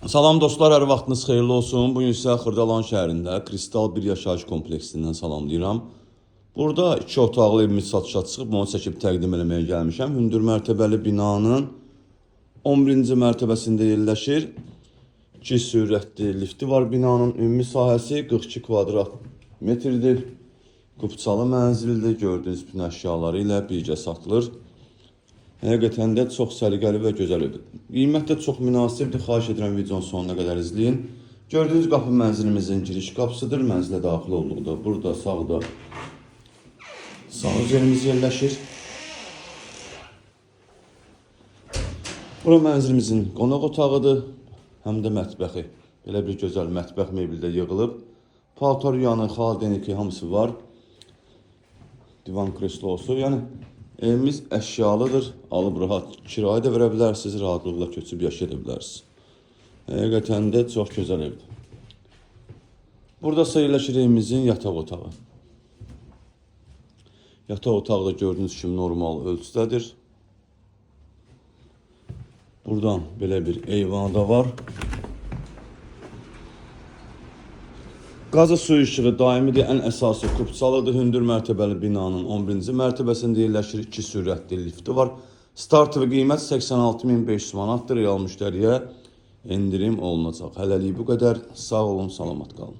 Salam dostlar, hər vaxtınız xeyirli olsun. Bugün sizə Xırdalan şəhərində Kristal bir yaşayış kompleksindən salamlayıram. Burada 2 otaqlı evimiz satışa çıxıb, onu çəkib təqdim eləməyə gəlmişəm. Hündür mərtəbəli binanın 11-ci mərtəbəsində yerləşir. 2 sürətli lifti var binanın. Ümumi sahəsi 42 kvadrat metrdir. Qupçalı mənzildir. Gördüyünüz bütün əşyaları ilə birgə satılır. Həqiqətən də çox səliqəli və gözəl evdir. Qiymət də çox münasibdir. Xahiş edirəm videonun sonuna qədər izləyin. Gördüyünüz qapı mənzilimizin giriş qapısıdır. Mənzilə daxil olduqda burada sağda sağ yerimiz yerləşir. Bura mənzilimizin qonaq otağıdır. Həm də mətbəxi. Belə bir gözəl mətbəx mebeldə yığılıb. Paltar yanı, xaldeniki hamısı var. Divan kreslosu. Yəni evimiz əşyalıdır. Alıb rahat kirayə də verə bilərsiniz. Rahatlıqla köçüb yaşaya bilərsiniz. Həqiqətən də çox gözəl evdir. Burada yerləşir evimizin yataq otağı. Yataq otağı da gördüyünüz kimi normal ölçüdədir. Buradan belə bir eyvanı da var. Qazı su işığı daimidir, ən əsası kupçalıdır. Hündür mərtəbəli binanın 11-ci mərtəbəsində yerləşir. 2 sürətli lifti var. Start və qiymət 86.500 manatdır. Real müştəriyə endirim olunacaq. Hələlik bu qədər. Sağ olun, salamat qalın.